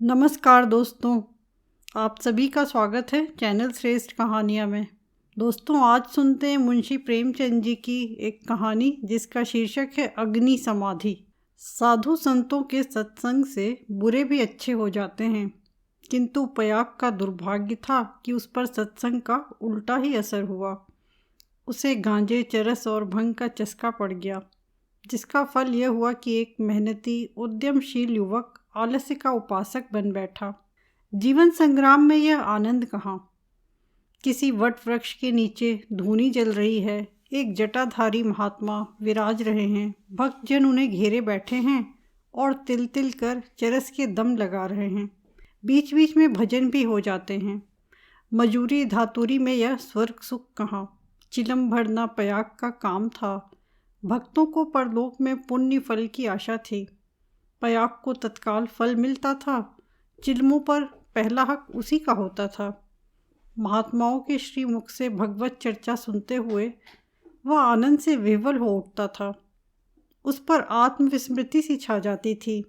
नमस्कार दोस्तों, आप सभी का स्वागत है चैनल श्रेष्ठ कहानियाँ में। दोस्तों, आज सुनते हैं मुंशी प्रेमचंद जी की एक कहानी जिसका शीर्षक है अग्नि समाधि। साधु संतों के सत्संग से बुरे भी अच्छे हो जाते हैं, किंतु पयाग का दुर्भाग्य था कि उस पर सत्संग का उल्टा ही असर हुआ। उसे गांजे, चरस और भंग का चस्का पड़ गया, जिसका फल यह हुआ कि एक मेहनती उद्यमशील युवक आलस्य का उपासक बन बैठा। जीवन संग्राम में यह आनंद कहाँ। किसी वट वृक्ष के नीचे धूनी जल रही है, एक जटाधारी महात्मा विराज रहे हैं, भक्तजन उन्हें घेरे बैठे हैं और तिल तिल कर चरस के दम लगा रहे हैं। बीच बीच में भजन भी हो जाते हैं। मजूरी धातुरी में यह स्वर्ग सुख कहाँ। चिलम भरना पयाग का काम था। भक्तों को परलोक में पुण्य फल की आशा थी। पयाग को तत्काल फल मिलता था। चिलमों पर पहला हक उसी का होता था। महात्माओं के श्रीमुख से भगवत चर्चा सुनते हुए वह आनंद से विह्वल हो उठता था। उस पर आत्मविस्मृति सी छा जाती थी।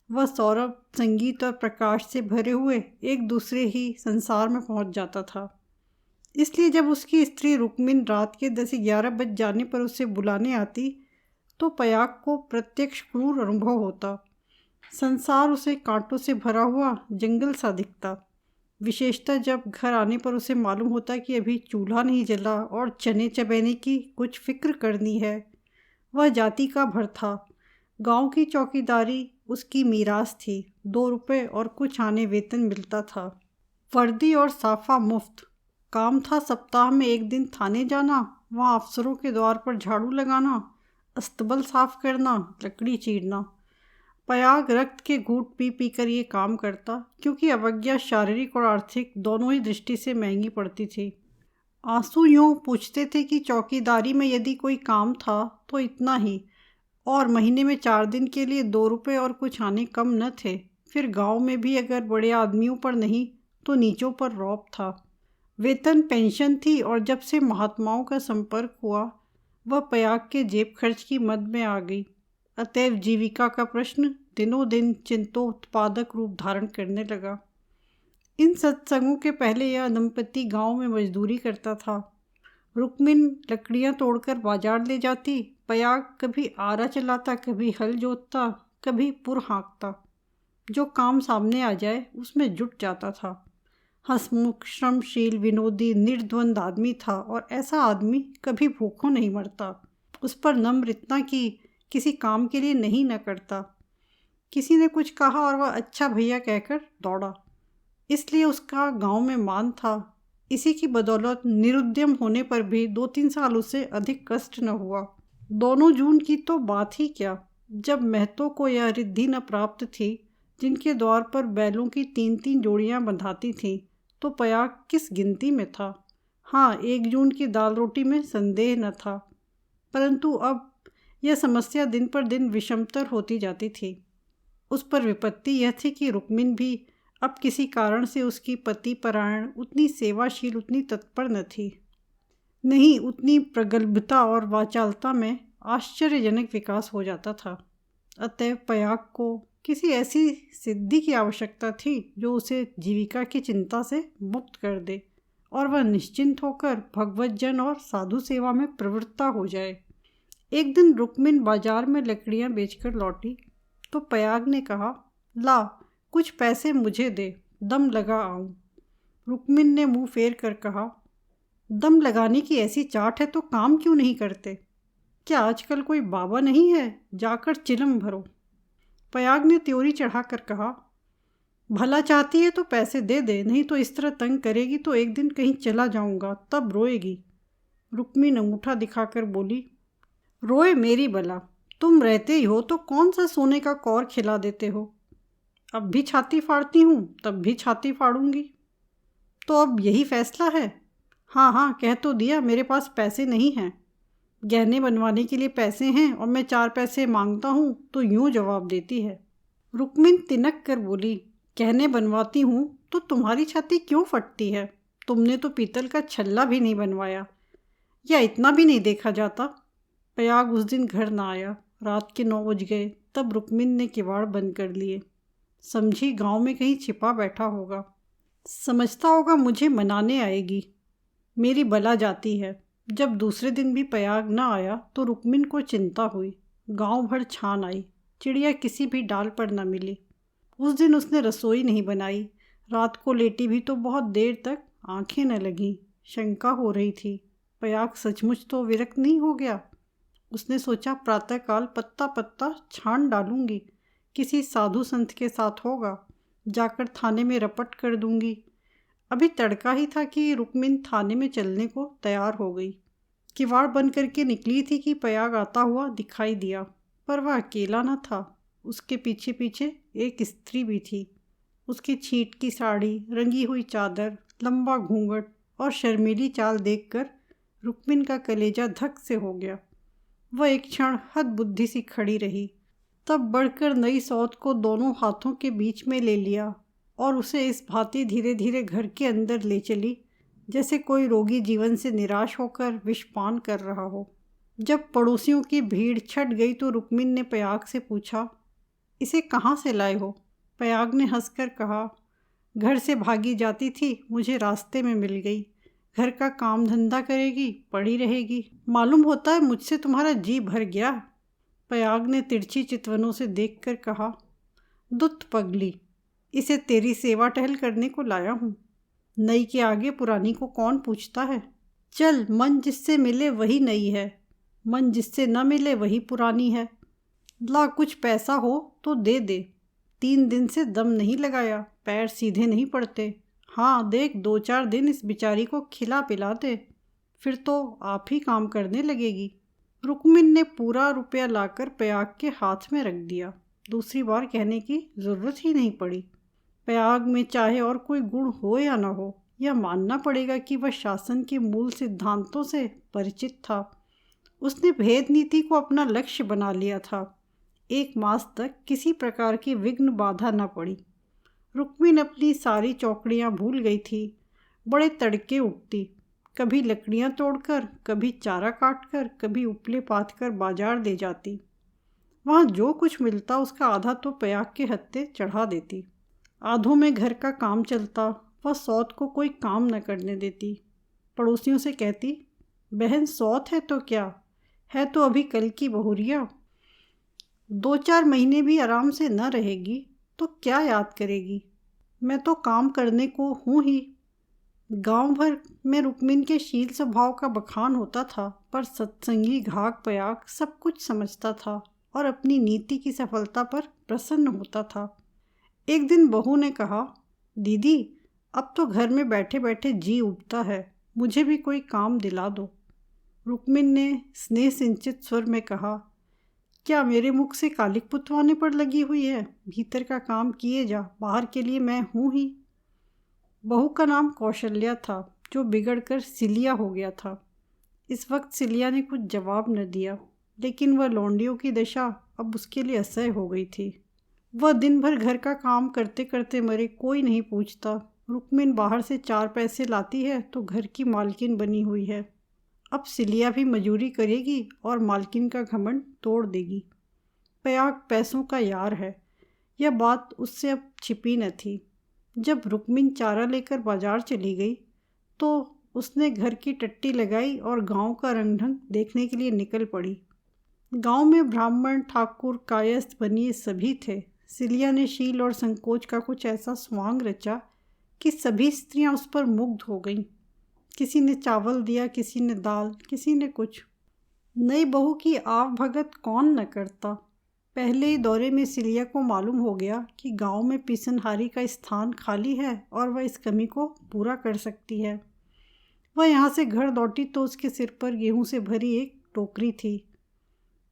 वह सौरभ, संगीत और प्रकाश से भरे हुए एक दूसरे ही संसार में पहुंच जाता था। इसलिए जब उसकी स्त्री रुक्मिन रात के 10-11 बज जाने पर उसे बुलाने आती तो पयाग को प्रत्यक्ष क्रूर अनुभव होता। संसार उसे कांटों से भरा हुआ जंगल सा दिखता। विशेषतः जब घर आने पर उसे मालूम होता कि अभी चूल्हा नहीं जला और चने चबेने की कुछ फिक्र करनी है। वह जाति का भर था। गांव की चौकीदारी उसकी मीरास थी। 2 रुपये और कुछ आने वेतन मिलता था। वर्दी और साफा मुफ्त। काम था सप्ताह में 1 दिन थाने जाना, वहाँ अफसरों के द्वार पर झाड़ू लगाना, अस्तबल साफ करना, लकड़ी चीरना। पयाग रक्त के घूंट पी पी कर ये काम करता, क्योंकि अवज्ञा शारीरिक और आर्थिक दोनों ही दृष्टि से महंगी पड़ती थी। आंसू यूँ पूछते थे कि चौकीदारी में यदि कोई काम था तो इतना ही, और महीने में 4 दिन के लिए 2 रुपये और कुछ आने कम न थे। फिर गांव में भी अगर बड़े आदमियों पर नहीं तो नीचों पर रौब था। वेतन पेंशन थी, और जब से महात्माओं का संपर्क हुआ वह पयाग के जेब खर्च की मद में आ गई। अतएव जीविका का प्रश्न दिनों दिन चिंतोत्पादक रूप धारण करने लगा। इन सत्संगों के पहले यह दंपति गांव में मजदूरी करता था। रुक्मिन लकड़ियां तोड़कर बाजार ले जाती। पयाग कभी आरा चलाता, कभी हल जोतता, कभी पुर हाँकता। जो काम सामने आ जाए उसमें जुट जाता था। हंसमुख, श्रमशील, विनोदी, निर्द्वंद आदमी था, और ऐसा आदमी कभी भूखों नहीं मरता। उस पर नम्र इतना कि किसी काम के लिए नहीं न करता। किसी ने कुछ कहा और वह अच्छा भैया कहकर दौड़ा, इसलिए उसका गांव में मान था। इसी की बदौलत निरुद्यम होने पर भी 2-3 साल उसे अधिक कष्ट न हुआ। दोनों जून की तो बात ही क्या, जब महतों को यह रिद्धि न प्राप्त थी जिनके द्वार पर बैलों की 3-3 जोड़ियां बंधाती थीं, तो पयाग किस गिनती में था। हाँ, 1 जून की दाल रोटी में संदेह न था, परंतु अब यह समस्या दिन पर दिन विषमतर होती जाती थी। उस पर विपत्ति यह थी कि रुक्मिन भी अब किसी कारण से उसकी पति परायण, उतनी सेवाशील, उतनी तत्पर न थी। नहीं, उतनी प्रगल्भता और वाचालता में आश्चर्यजनक विकास हो जाता था। अतएव पयाग को किसी ऐसी सिद्धि की आवश्यकता थी जो उसे जीविका की चिंता से मुक्त कर दे और वह निश्चिंत होकर भगवतजन और साधु सेवा में प्रवृत्त हो जाए। एक दिन रुक्मिन बाजार में लकड़ियां बेचकर लौटी तो पयाग ने कहा, ला कुछ पैसे मुझे दे, दम लगा आऊं। रुक्मिन ने मुंह फेर कर कहा, दम लगाने की ऐसी चाट है तो काम क्यों नहीं करते? क्या आजकल कोई बाबा नहीं है? जाकर चिलम भरो। पयाग ने त्योरी चढ़ाकर कहा, भला चाहती है तो पैसे दे दे, नहीं तो इस तरह तंग करेगी तो एक दिन कहीं चला जाऊंगा, तब रोएगी। रुक्मिन अंगूठा दिखाकर बोली, रोए मेरी भला, तुम रहते ही हो तो कौन सा सोने का कौर खिला देते हो। अब भी छाती फाड़ती हूँ, तब भी छाती फाड़ूंगी। तो अब यही फैसला है? हाँ हाँ, कह तो दिया, मेरे पास पैसे नहीं हैं। गहने बनवाने के लिए पैसे हैं और मैं 4 पैसे मांगता हूँ तो यूँ जवाब देती है। रुक्मिन तिनक कर बोली, गहने बनवाती हूँ तो तुम्हारी छाती क्यों फटती है? तुमने तो पीतल का छल्ला भी नहीं बनवाया, या इतना भी नहीं देखा जाता। पयाग उस दिन घर ना आया। रात के 9 बज गए। तब रुक्मिन ने किवाड़ बंद कर लिए। समझी गांव में कहीं छिपा बैठा होगा। समझता होगा मुझे मनाने आएगी, मेरी बला जाती है। जब दूसरे दिन भी पयाग न आया तो रुक्मिन को चिंता हुई। गांव भर छान आई, चिड़िया किसी भी डाल पर न मिली। उस दिन उसने रसोई नहीं बनाई। रात को लेटी भी तो बहुत देर तक आंखें न लगीं। शंका हो रही थी, पयाग सचमुच तो विरक्त नहीं हो गया। उसने सोचा प्रातःकाल पत्ता पत्ता छान डालूंगी, किसी साधु संत के साथ होगा, जाकर थाने में रपट कर दूंगी। अभी तड़का ही था कि रुक्मिन थाने में चलने को तैयार हो गई। किवाड़ बंद करके निकली थी कि पयाग आता हुआ दिखाई दिया, पर वह अकेला न था। उसके पीछे पीछे एक स्त्री भी थी। उसकी छींट की साड़ी, रंगी हुई चादर, लंबा घूंघट और शर्मीली चाल देखकर रुक्मिन का कलेजा धक से हो गया। वह एक क्षण हद बुद्धि सी खड़ी रही, तब बढ़कर नई सौत को दोनों हाथों के बीच में ले लिया और उसे इस भांति धीरे धीरे घर के अंदर ले चली जैसे कोई रोगी जीवन से निराश होकर विषपान कर रहा हो। जब पड़ोसियों की भीड़ छट गई तो रुक्मिन ने पयाग से पूछा, इसे कहाँ से लाए हो? पयाग ने हंसकर कहा, घर से भागी जाती थी, मुझे रास्ते में मिल गई। घर का काम धंधा करेगी, पड़ी रहेगी। मालूम होता है मुझसे तुम्हारा जी भर गया। पयाग ने तिरछी चितवनों से देखकर कहा, दुत पगली, इसे तेरी सेवा टहल करने को लाया हूँ। नई के आगे पुरानी को कौन पूछता है? चल, मन जिससे मिले वही नई है, मन जिससे न मिले वही पुरानी है। ला कुछ पैसा हो तो दे दे। 3 दिन से दम नहीं लगाया, पैर सीधे नहीं पड़ते। हाँ देख, 2-4 दिन इस बिचारी को खिला पिला दे, फिर तो आप ही काम करने लगेगी। रुक्मिन ने पूरा रुपया लाकर पयाग के हाथ में रख दिया। दूसरी बार कहने की ज़रूरत ही नहीं पड़ी। पयाग में चाहे और कोई गुण हो या न हो, यह मानना पड़ेगा कि वह शासन के मूल सिद्धांतों से परिचित था। उसने भेद नीति को अपना लक्ष्य बना लिया था। 1 मास तक किसी प्रकार की विघ्न बाधा न पड़ी। रुक्मिन अपनी सारी चौकड़ियाँ भूल गई थी। बड़े तड़के उठती, कभी लकड़ियाँ तोड़कर, कभी चारा काटकर, कभी उपले पाथ कर बाजार दे जाती। वहाँ जो कुछ मिलता उसका आधा तो पयाग के हत्थे चढ़ा देती। आधों में घर का काम चलता। वह सौत को कोई काम न करने देती। पड़ोसियों से कहती, बहन सौत है तो क्या है, तो अभी कल की बहुरिया। 2-4 महीने भी आराम से न रहेगी तो क्या याद करेगी? मैं तो काम करने को हूँ ही। गांव भर में रुक्मिन के शील स्वभाव का बखान होता था, पर सत्संगी घाक पयाग सब कुछ समझता था और अपनी नीति की सफलता पर प्रसन्न होता था। एक दिन बहू ने कहा, दीदी अब तो घर में बैठे बैठे जी उबता है, मुझे भी कोई काम दिला दो। रुक्मिन ने स्नेह सिंचित स्वर में कहा, क्या मेरे मुख से कालिक पुतवाने पर लगी हुई है? भीतर का काम किए जा, बाहर के लिए मैं हूँ ही। बहू का नाम कौशल्या था, जो बिगड़कर सिलिया हो गया था। इस वक्त सिलिया ने कुछ जवाब न दिया, लेकिन वह लौंडियों की दशा अब उसके लिए असह्य हो गई थी। वह दिन भर घर का काम करते करते मरे, कोई नहीं पूछता। रुक्मिन बाहर से 4 पैसे लाती है तो घर की मालकिन बनी हुई है। अब सिलिया भी मजूरी करेगी और मालकिन का घमंड तोड़ देगी। पयाग पैसों का यार है, यह बात उससे अब छिपी न थी। जब रुक्मिन चारा लेकर बाजार चली गई तो उसने घर की टट्टी लगाई और गांव का रंग ढंग देखने के लिए निकल पड़ी। गांव में ब्राह्मण, ठाकुर, कायस्थ, बनिए सभी थे। सिलिया ने शील और संकोच का कुछ ऐसा स्वांग रचा कि सभी स्त्रियां उस पर मुग्ध हो गईं। किसी ने चावल दिया, किसी ने दाल, किसी ने कुछ। नई बहू की आव भगत कौन न करता। पहले ही दौरे में सिलिया को मालूम हो गया कि गांव में पिसनहारी का स्थान खाली है और वह इस कमी को पूरा कर सकती है। वह यहाँ से घर लौटी तो उसके सिर पर गेहूं से भरी एक टोकरी थी।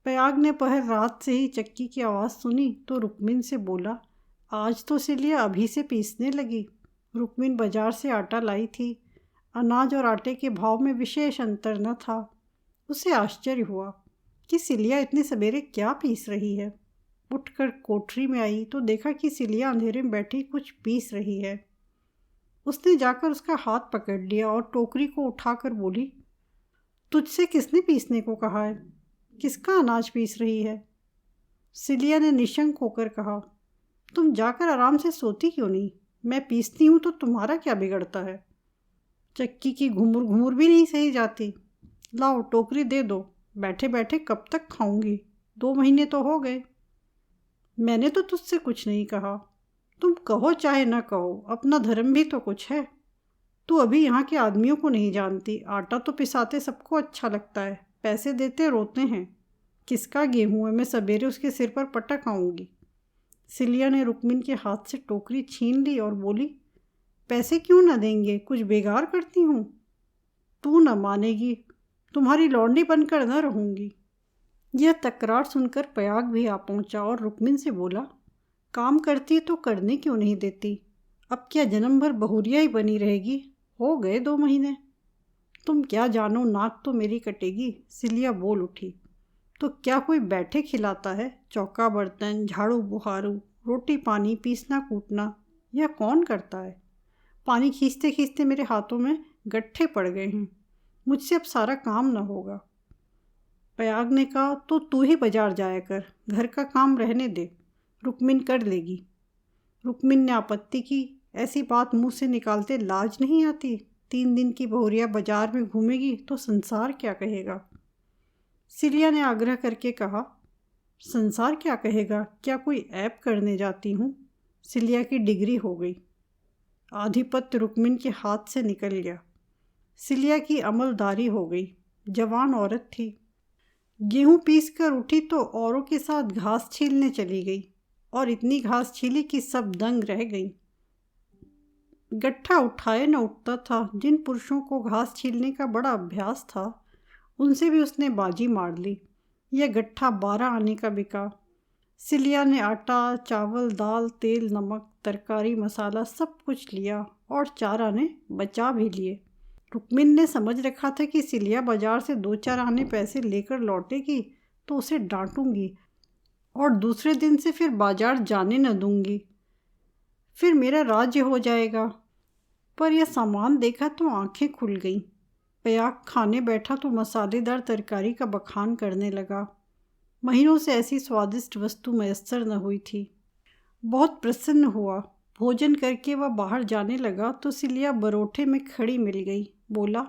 पयाग ने पहर रात से ही चक्की की आवाज़ सुनी तो रुक्मिन से बोला, आज तो सिलिया अभी से पीसने लगी। रुक्मिन बाजार से आटा लाई थी। अनाज और आटे के भाव में विशेष अंतर न था। उसे आश्चर्य हुआ कि सिलिया इतने सवेरे क्या पीस रही है। उठकर कोठरी में आई तो देखा कि सिलिया अंधेरे में बैठी कुछ पीस रही है। उसने जाकर उसका हाथ पकड़ लिया और टोकरी को उठाकर बोली, तुझसे किसने पीसने को कहा है? किसका अनाज पीस रही है? सिलिया ने निशंक होकर कहा, तुम जाकर आराम से सोती क्यों नहीं? मैं पीसती हूँ तो तुम्हारा क्या बिगड़ता है? चक्की की घुमुर घुमुर भी नहीं सही जाती। लाओ टोकरी दे दो, बैठे बैठे कब तक खाऊंगी? 2 महीने तो हो गए। मैंने तो तुझसे कुछ नहीं कहा। तुम कहो चाहे ना कहो, अपना धर्म भी तो कुछ है। तू अभी यहाँ के आदमियों को नहीं जानती। आटा तो पिसाते सबको अच्छा लगता है, पैसे देते रोते हैं। किसका गेहूँ है? मैं सवेरे उसके सिर पर पटक आऊँगी। सिलिया ने रुक्मिन के हाथ से टोकरी छीन ली और बोली, पैसे क्यों ना देंगे? कुछ बेगार करती हूँ? तू न मानेगी, तुम्हारी लौंडी बनकर न रहूँगी। यह तकरार सुनकर पयाग भी आ पहुँचा और रुक्मिन से बोला, काम करती तो करने क्यों नहीं देती? अब क्या जन्म भर बहुरिया ही बनी रहेगी? हो गए 2 महीने। तुम क्या जानो, नाक तो मेरी कटेगी। सिलिया बोल उठी। तो क्या कोई बैठे खिलाता है? चौका बर्तन, झाड़ू बुहारू, रोटी पानी, पीसना कूटना, यह कौन करता है? पानी खींचते खींचते मेरे हाथों में गट्ठे पड़ गए हैं। मुझसे अब सारा काम न होगा। पयाग ने कहा, तो तू ही बाजार जाया कर, घर का काम रहने दे, रुक्मिन कर लेगी। रुक्मिन ने आपत्ति की, ऐसी बात मुंह से निकालते लाज नहीं आती? 3 दिन की बहुरिया बाजार में घूमेगी तो संसार क्या कहेगा? सिलिया ने आग्रह करके कहा, संसार क्या कहेगा? क्या कोई ऐप करने जाती हूँ? सिलिया की डिग्री हो गई। आधिपत्य रुक्मिन के हाथ से निकल गया। सिलिया की अमलदारी हो गई। जवान औरत थी। गेहूं पीस कर उठी तो औरों के साथ घास छीलने चली गई और इतनी घास छीली कि सब दंग रह गई। गट्ठा उठाए न उठता था। जिन पुरुषों को घास छीलने का बड़ा अभ्यास था, उनसे भी उसने बाजी मार ली। यह गट्ठा 12 आने का बिका। सिलिया ने आटा, चावल, दाल, तेल, नमक, तरकारी, मसाला सब कुछ लिया और 4 आने बचा भी लिए। रुक्मिन ने समझ रखा था कि सिलिया बाजार से 2-4 आने पैसे लेकर लौटेगी तो उसे डांटूंगी और दूसरे दिन से फिर बाजार जाने न दूंगी। फिर मेरा राज्य हो जाएगा। पर यह सामान देखा तो आंखें खुल गईं। पयाग खाने बैठा तो मसालेदार तरकारी का बखान करने लगा। महीनों से ऐसी स्वादिष्ट वस्तु मैसर न हुई थी। बहुत प्रसन्न हुआ। भोजन करके वह बाहर जाने लगा तो सिलिया बरोठे में खड़ी मिल गई। बोला,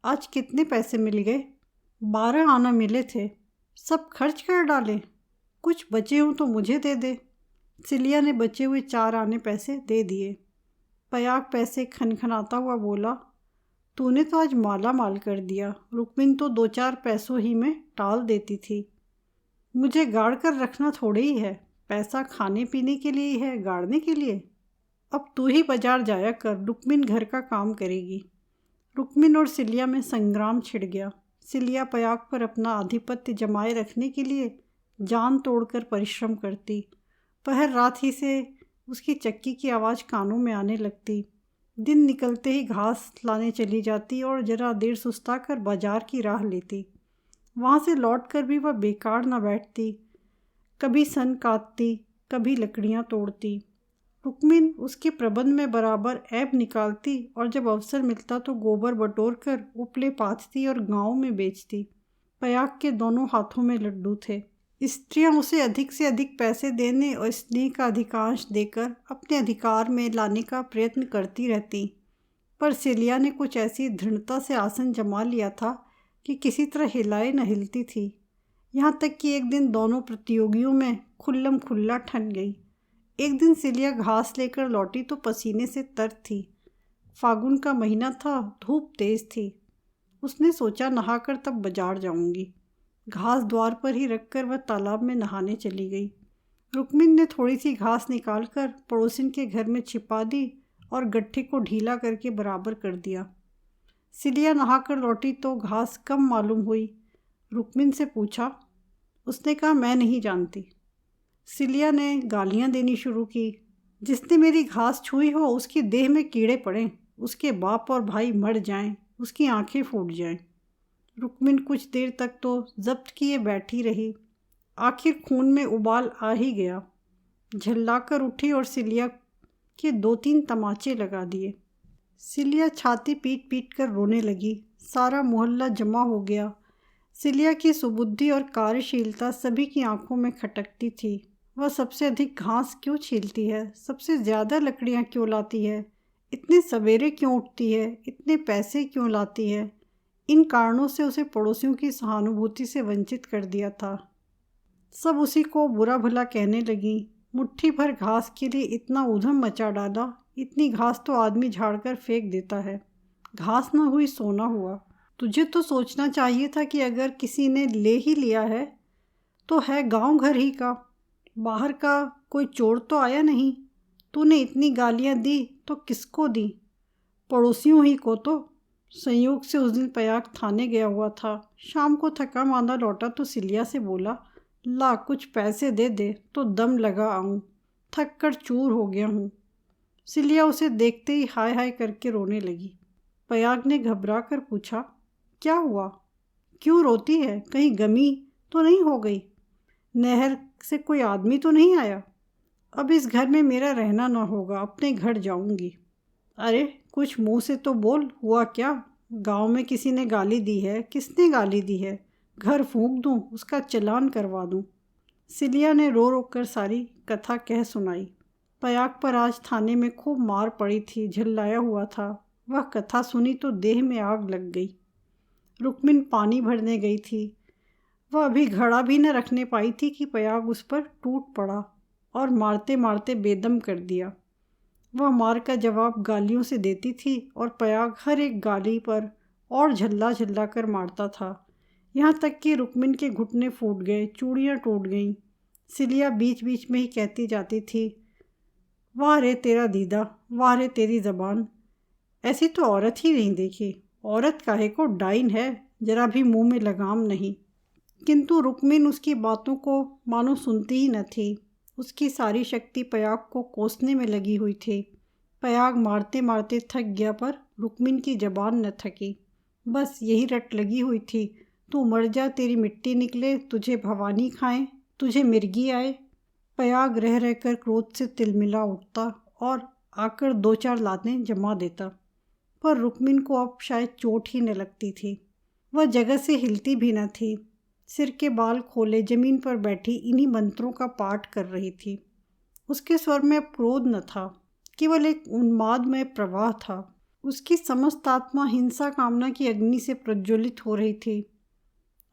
आज कितने पैसे मिल गए? 12 आना मिले थे। सब खर्च कर डाले? कुछ बचे हों तो मुझे दे दे। सिलिया ने बचे हुए 4 आने पैसे दे दिए। पयाग पैसे खनखनाता हुआ बोला, तूने तो आज माला माल कर दिया। रुक्मिन तो 2-4 पैसों ही में टाल देती थी। मुझे गाड़ कर रखना थोड़े ही है। पैसा खाने पीने के लिए ही है, गाड़ने के लिए। अब तू ही बाजार जाया कर, रुक्मिन घर का काम करेगी। रुक्मिन और सिलिया में संग्राम छिड़ गया। सिलिया पयाग पर अपना आधिपत्य जमाए रखने के लिए जान तोड़कर परिश्रम करती। पहर रात ही से उसकी चक्की की आवाज़ कानों में आने लगती। दिन निकलते ही घास लाने चली जाती और जरा देर सुस्ता कर बाजार की राह लेती। वहाँ से लौटकर भी वह बेकार न बैठती। कभी सन काटती, कभी लकड़ियाँ तोड़ती। रुक्मिन उसके प्रबंध में बराबर ऐब निकालती और जब अवसर मिलता तो गोबर बटोर कर उपले पाथती और गाँव में बेचती। पयाग के दोनों हाथों में लड्डू थे। स्त्रियां उसे अधिक से अधिक पैसे देने और स्नेह का अधिकांश देकर अपने अधिकार में लाने का प्रयत्न करती रहती। पर सिलिया ने कुछ ऐसी दृढ़ता से आसन जमा लिया था कि किसी तरह हिलाए न हिलती थी। यहाँ तक कि एक दिन दोनों प्रतियोगियों में खुल्लम खुल्ला ठन गई। एक दिन सिलिया घास लेकर लौटी तो पसीने से तर थी। फागुन का महीना था, धूप तेज थी। उसने सोचा नहाकर तब बाजार जाऊंगी। घास द्वार पर ही रखकर वह तालाब में नहाने चली गई। रुक्मिन ने थोड़ी सी घास निकालकर पड़ोसिन के घर में छिपा दी और गट्ठे को ढीला करके बराबर कर दिया। सिलिया नहाकर लौटी तो घास कम मालूम हुई। रुक्मिन से पूछा। उसने कहा, मैं नहीं जानती। सिलिया ने गालियाँ देनी शुरू की। जिसने मेरी घास छुई हो उसकी देह में कीड़े पड़ें, उसके बाप और भाई मर जाएं, उसकी आंखें फूट जाएं। रुक्मिन कुछ देर तक तो जब्त किए बैठी रही। आखिर खून में उबाल आ ही गया। झल्लाकर उठी और सिलिया के 2-3 तमाचे लगा दिए। सिलिया छाती पीट पीट कर रोने लगी। सारा मोहल्ला जमा हो गया। सिलिया की सुबुद्धि और कार्यशीलता सभी की आंखों में खटकती थी। वह सबसे अधिक घास क्यों छीलती है, सबसे ज़्यादा लकड़ियाँ क्यों लाती है, इतने सवेरे क्यों उठती है, इतने पैसे क्यों लाती है। इन कारणों से उसे पड़ोसियों की सहानुभूति से वंचित कर दिया था। सब उसी को बुरा भला कहने लगी। मुट्ठी भर घास के लिए इतना ऊधम मचा डाला, इतनी घास तो आदमी झाड़कर फेंक देता है। घास न हुई सोना हुआ। तुझे तो सोचना चाहिए था कि अगर किसी ने ले ही लिया है तो है गांव घर ही का, बाहर का कोई चोर तो आया नहीं। तूने इतनी गालियां दी तो किसको दी? पड़ोसियों ही को तो। संयोग से उस दिन पयाग थाने गया हुआ था। शाम को थका मांदा लौटा तो सिलिया से बोला, ला कुछ पैसे दे दे तो दम लगा आऊँ, थक कर चूर हो गया हूँ। सिलिया उसे देखते ही हाय हाय करके रोने लगी। पयाग ने घबरा कर पूछा, क्या हुआ, क्यों रोती है, कहीं गमी तो नहीं हो गई? नहर से कोई आदमी तो नहीं आया? अब इस घर में मेरा रहना ना होगा, अपने घर जाऊंगी। अरे कुछ मुंह से तो बोल, हुआ क्या? गांव में किसी ने गाली दी है? किसने गाली दी है? घर फूंक दूं, उसका चालान करवा दूं। सिलिया ने रो रो कर सारी कथा कह सुनाई। पयाग पर आज थाने में खूब मार पड़ी थी, झल्लाया हुआ था। वह कथा सुनी तो देह में आग लग गई। रुक्मिन पानी भरने गई थी। वह अभी घड़ा भी न रखने पाई थी कि पयाग उस पर टूट पड़ा और मारते मारते बेदम कर दिया। वह मार का जवाब गालियों से देती थी और पयाग हर एक गाली पर और झल्ला झल्ला कर मारता था, यहाँ तक कि रुक्मिन के घुटने फूट गए, चूड़ियाँ टूट गईं। सिलिया बीच बीच में ही कहती जाती थी, वाह रे तेरा दीदा, वाह रे तेरी ज़बान, ऐसी तो औरत ही नहीं देखी। औरत काहे को डाइन है, जरा भी मुंह में लगाम नहीं। किंतु रुक्मिन उसकी बातों को मानो सुनती ही न थी। उसकी सारी शक्ति पयाग को कोसने में लगी हुई थी। पयाग मारते मारते थक गया पर रुक्मिन की जबान न थकी। बस यही रट लगी हुई थी, तू मर जा, तेरी मिट्टी निकले, तुझे भवानी खाए, तुझे मिर्गी आए। पयाग रह रहकर क्रोध से तिलमिला उठता और आकर दो चार लातें जमा देता, पर रुक्मिन को अब शायद चोट ही न लगती थी। वह जगह से हिलती भी न थी। सिर के बाल खोले ज़मीन पर बैठी इन्हीं मंत्रों का पाठ कर रही थी। उसके स्वर में अब क्रोध न था, केवल एक उन्मादमय प्रवाह था। उसकी समस्त आत्मा हिंसा कामना की अग्नि से प्रज्वलित हो रही थी।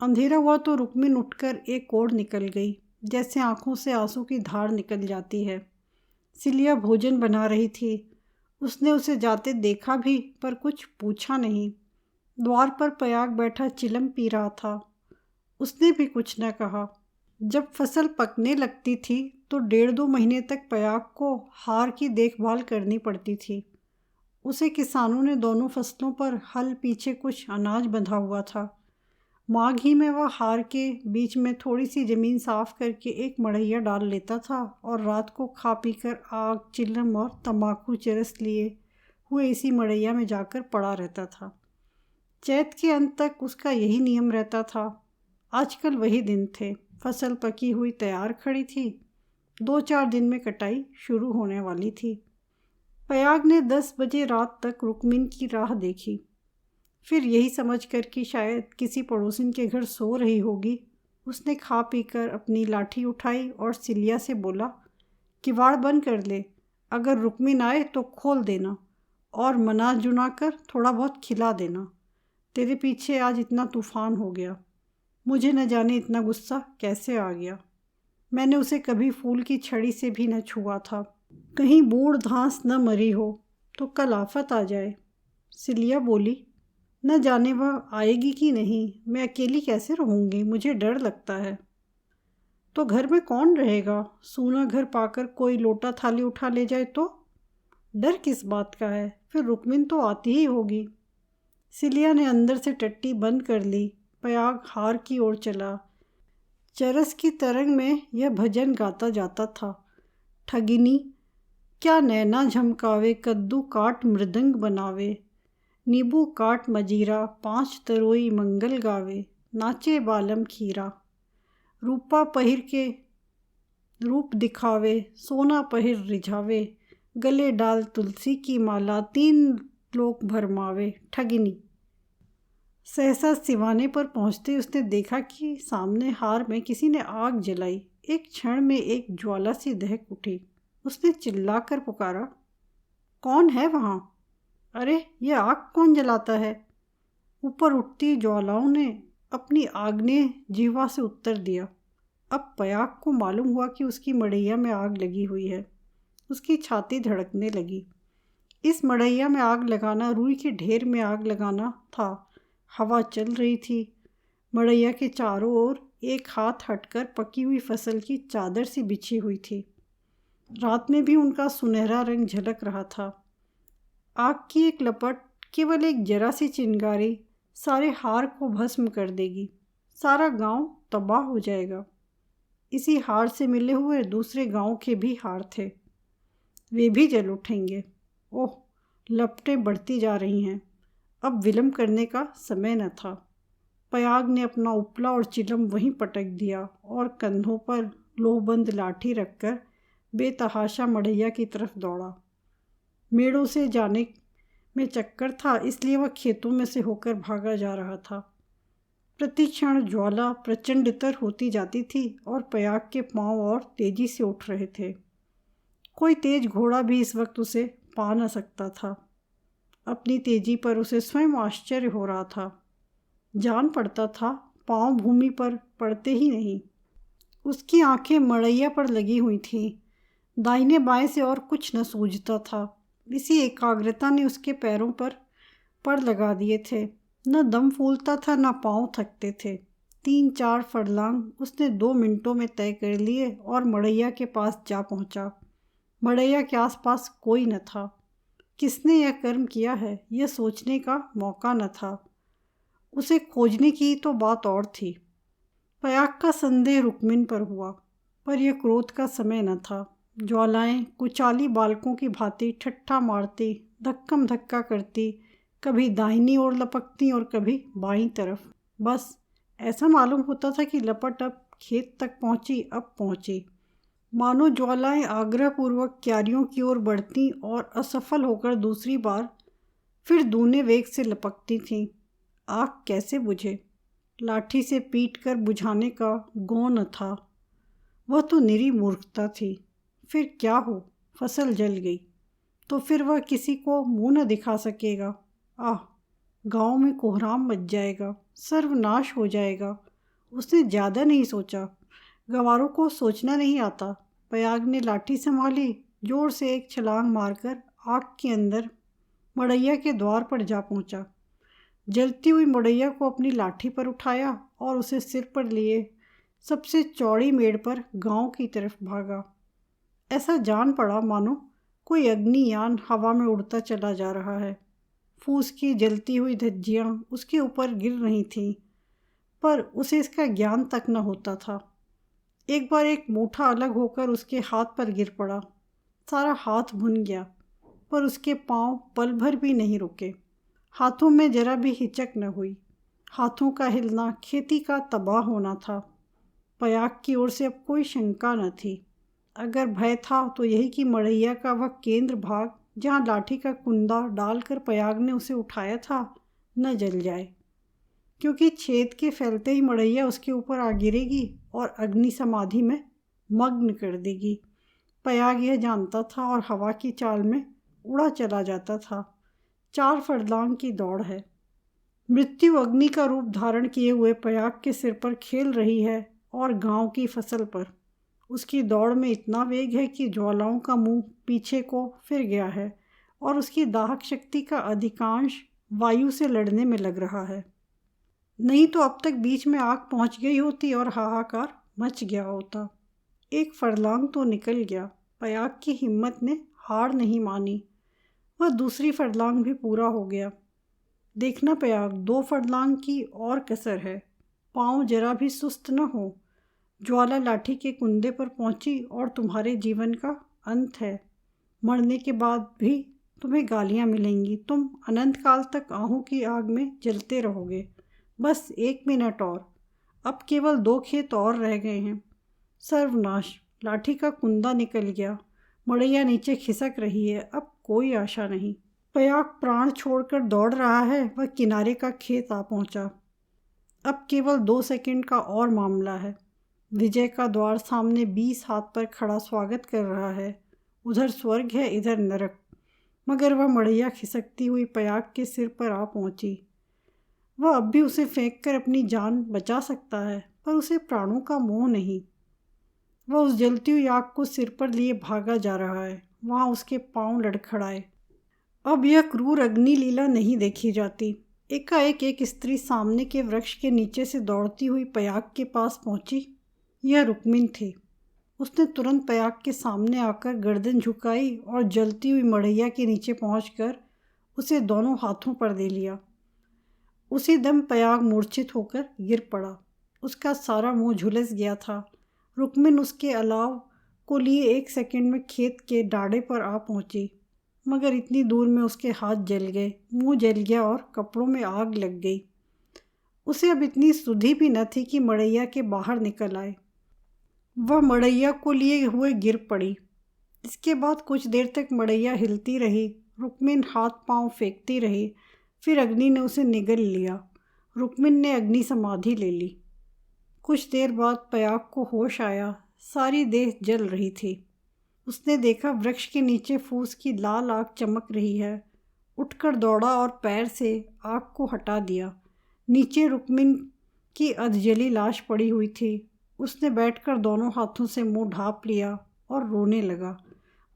अंधेरा हुआ तो रुक्मिन उठकर एक ओर निकल गई, जैसे आंखों से आंसू की धार निकल जाती है। सिलिया भोजन बना रही थी। उसने उसे जाते देखा भी पर कुछ पूछा नहीं। द्वार पर पयाग बैठा चिलम पी रहा था। उसने भी कुछ न कहा। जब फसल पकने लगती थी तो 1.5-2 महीने तक पयाग को हार की देखभाल करनी पड़ती थी। उसे किसानों ने दोनों फसलों पर हल पीछे कुछ अनाज बंधा हुआ था। माघ ही में वह हार के बीच में थोड़ी सी ज़मीन साफ करके एक मड़ैया डाल लेता था और रात को खा पी कर आग, चिलम और तम्बाकू चरस लिए हुए इसी मड़ैया में जाकर पड़ा रहता था। चैत के अंत तक उसका यही नियम रहता था। आजकल वही दिन थे। फसल पकी हुई तैयार खड़ी थी। 2-4 दिन में कटाई शुरू होने वाली थी। पयाग ने 10 बजे रात तक रुक्मिन की राह देखी। फिर यही समझकर कि शायद किसी पड़ोसिन के घर सो रही होगी, उसने खा पीकर अपनी लाठी उठाई और सिलिया से बोला, किवाड़ बंद कर ले, अगर रुक्मिन आए तो खोल देना और मना जुना कर थोड़ा बहुत खिला देना। तेरे पीछे आज इतना तूफान हो गया, मुझे न जाने इतना गुस्सा कैसे आ गया। मैंने उसे कभी फूल की छड़ी से भी न छुआ था। कहीं बूढ़ घास न मरी हो तो कल आफत आ जाए। सिलिया बोली, न जाने वह आएगी कि नहीं, मैं अकेली कैसे रहूँगी, मुझे डर लगता है। तो घर में कौन रहेगा? सूना घर पाकर कोई लोटा थाली उठा ले जाए तो? डर किस बात का है, फिर रुक्मिन तो आती ही होगी। सिलिया ने अंदर से टट्टी बंद कर ली। पयाग हार की ओर चला। चरस की तरंग में यह भजन गाता जाता था, ठगिनी क्या नैना झमकावे, कद्दू काट मृदंग बनावे, नींबू काट मजीरा, 5 तरोई मंगल गावे, नाचे बालम खीरा, रूपा पहिर के रूप दिखावे, सोना पहिर रिझावे, गले डाल तुलसी की माला, 3 लोक भरमावे, ठगिनी। सहसा सिवाने पर पहुंचते उसने देखा कि सामने हार में किसी ने आग जलाई। एक क्षण में एक ज्वाला सी दहक उठी। उसने चिल्लाकर पुकारा, कौन है वहाँ? अरे ये आग कौन जलाता है? ऊपर उठती ज्वालाओं ने अपनी आग्नेय जिह्वा से उत्तर दिया। अब पयाग को मालूम हुआ कि उसकी मड़ैया में आग लगी हुई है। उसकी छाती धड़कने लगी। इस मड़ैया में आग लगाना रुई के ढेर में आग लगाना था। हवा चल रही थी। मड़ैया के चारों ओर एक हाथ हटकर पकी हुई फसल की चादर सी बिछी हुई थी। रात में भी उनका सुनहरा रंग झलक रहा था। आग की एक लपट, केवल एक जरा सी चिंगारी सारे हार को भस्म कर देगी। सारा गांव तबाह हो जाएगा। इसी हार से मिले हुए दूसरे गांव के भी हार थे, वे भी जल उठेंगे। ओह, लपटें बढ़ती जा रही हैं। अब विलंब करने का समय न था। पयाग ने अपना उपला और चिलम वहीं पटक दिया और कंधों पर लोहबंद लाठी रखकर बेतहाशा मड़ैया की तरफ दौड़ा। मेड़ों से जाने में चक्कर था, इसलिए वह खेतों में से होकर भागा जा रहा था। प्रतिक्षण ज्वाला प्रचंडतर होती जाती थी और पयाग के पांव और तेजी से उठ रहे थे। कोई तेज घोड़ा भी इस वक्त उसे पा न सकता था। अपनी तेजी पर उसे स्वयं आश्चर्य हो रहा था। जान पड़ता था पांव भूमि पर पड़ते ही नहीं। उसकी आंखें मड़ैया पर लगी हुई थीं। दाहिने बाएं से और कुछ न सूझता था। इसी एकाग्रता ने उसके पैरों पर पड़ लगा दिए थे। न दम फूलता था, न पांव थकते थे। 3-4 फरलांग उसने 2 मिनटों में तय कर लिए और मड़ैया के पास जा पहुंचा। मड़ैया के आसपास कोई न था। किसने यह कर्म किया है, यह सोचने का मौका न था। उसे खोजने की तो बात और थी। पयाग का संदेह रुक्मिन पर हुआ, पर यह क्रोध का समय न था। ज्वालाएं कुचाली बालकों की भांति ठट्ठा मारती, धक्कम धक्का करती, कभी दाहिनी ओर लपकती और कभी बाईं तरफ। बस ऐसा मालूम होता था कि लपट अब खेत तक पहुंची, अब पहुंची। मानो ज्वालाएं आग्रहपूर्वक क्यारियों की ओर बढ़ती और असफल होकर दूसरी बार फिर दूने वेग से लपकती थीं। आग कैसे बुझे? लाठी से पीट कर बुझाने का गौ न था। वह तो निरी मूर्खता थी। फिर क्या हो, फसल जल गई तो फिर वह किसी को मुंह न दिखा सकेगा। आह, गांव में कोहराम मच जाएगा, सर्वनाश हो जाएगा। उसने ज़्यादा नहीं सोचा। गंवारों को सोचना नहीं आता। पयाग ने लाठी संभाली, जोर से एक छलांग मारकर आग के अंदर मड़ैया के द्वार पर जा पहुंचा। जलती हुई मड़ैया को अपनी लाठी पर उठाया और उसे सिर पर लिए सबसे चौड़ी मेड़ पर गांव की तरफ भागा। ऐसा जान पड़ा मानो कोई अग्नियान हवा में उड़ता चला जा रहा है। फूस की जलती हुई धज्जियाँ उसके ऊपर गिर रही थीं, पर उसे इसका ज्ञान तक न होता था। एक बार एक मूठा अलग होकर उसके हाथ पर गिर पड़ा। सारा हाथ भुन गया, पर उसके पांव पल भर भी नहीं रुके। हाथों में जरा भी हिचक न हुई। हाथों का हिलना खेती का तबाह होना था। पयाग की ओर से अब कोई शंका न थी। अगर भय था तो यही कि मड़ैया का वह केंद्र भाग जहाँ लाठी का कुंदा डालकर पयाग ने उसे उठाया था न जल जाए, क्योंकि छेद के फैलते ही मड़ैया उसके ऊपर आ गिरेगी और अग्नि समाधि में मग्न कर देगी। पयाग यह जानता था और हवा की चाल में उड़ा चला जाता था। 4 फरलांग की दौड़ है। मृत्यु अग्नि का रूप धारण किए हुए पयाग के सिर पर खेल रही है और गांव की फसल पर। उसकी दौड़ में इतना वेग है कि ज्वालाओं का मुंह पीछे को फिर गया है और उसकी दाहक शक्ति का अधिकांश वायु से लड़ने में लग रहा है। नहीं तो अब तक बीच में आग पहुंच गई होती और हाहाकार मच गया होता। 1 फरलांग तो निकल गया। पयाग की हिम्मत ने हार नहीं मानी। वह दूसरी फरलांग भी पूरा हो गया। देखना पयाग, 2 फरलांग की और कसर है। पाँव जरा भी सुस्त न हो। ज्वाला लाठी के कुंदे पर पहुंची और तुम्हारे जीवन का अंत है। मरने के बाद भी तुम्हें गालियां मिलेंगी। तुम अनंत काल तक आहों की आग में जलते रहोगे। बस 1 मिनट और। अब केवल 2 खेत और रह गए हैं। सर्वनाश! लाठी का कुंदा निकल गया। मड़ैया नीचे खिसक रही है। अब कोई आशा नहीं। पयाग प्राण छोड़कर दौड़ रहा है। वह किनारे का खेत आ पहुंचा। अब केवल 2 सेकंड का और मामला है। विजय का द्वार सामने 20 हाथ पर खड़ा स्वागत कर रहा है। उधर स्वर्ग है, इधर नरक। मगर वह मड़ैया खिसकती हुई पयाग के सिर पर आ पहुंची। वह अब भी उसे फेंककर अपनी जान बचा सकता है, पर उसे प्राणों का मोह नहीं। वह उस जलती हुई आग को सिर पर लिए भागा जा रहा है। वहाँ उसके पांव लड़खड़ाए। अब यह क्रूर अग्नि लीला नहीं देखी जाती। एकाएक एक स्त्री सामने के वृक्ष के नीचे से दौड़ती हुई पयाग के पास पहुंची। यह रुक्मिन थी। उसने तुरंत पयाग के सामने आकर गर्दन झुकाई और जलती हुई मड़ैया के नीचे पहुंचकर उसे दोनों हाथों पर दे लिया। उसी दम पयाग मूर्छित होकर गिर पड़ा। उसका सारा मुंह झुलस गया था। रुक्मिन उसके अलाव को लिए 1 सेकंड में खेत के डाढ़े पर आ पहुंची, मगर इतनी दूर में उसके हाथ जल गए, मुंह जल गया और कपड़ों में आग लग गई। उसे अब इतनी सुधि भी न थी कि मड़ैया के बाहर निकल आए। वह मड़ैया को लिए हुए गिर पड़ी। इसके बाद कुछ देर तक मड़ैया हिलती रही। रुक्मिन हाथ पांव फेंकती रही। फिर अग्नि ने उसे निगल लिया। रुक्मिन ने अग्नि समाधि ले ली। कुछ देर बाद पयाग को होश आया। सारी देह जल रही थी। उसने देखा वृक्ष के नीचे फूस की लाल आग चमक रही है। उठकर दौड़ा और पैर से आग को हटा दिया। नीचे रुक्मिन की अधजली लाश पड़ी हुई थी। उसने बैठकर दोनों हाथों से मुंह ढाँप लिया और रोने लगा।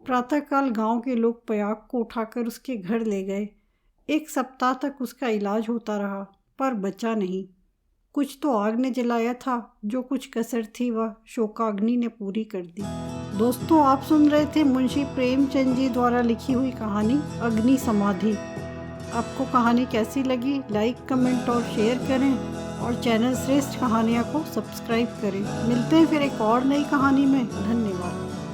प्रातःकाल गांव के लोग पयाग को उठाकर उसके घर ले गए। 1 सप्ताह तक उसका इलाज होता रहा, पर बचा नहीं। कुछ तो आग ने जलाया था, जो कुछ कसर थी वह शोकाग्नि ने पूरी कर दी। दोस्तों, आप सुन रहे थे मुंशी प्रेमचंद जी द्वारा लिखी हुई कहानी अग्नि समाधि। आपको कहानी कैसी लगी? लाइक, कमेंट और शेयर करें और चैनल श्रेष्ठ कहानियाँ को सब्सक्राइब करें। मिलते हैं फिर एक और नई कहानी में। धन्यवाद।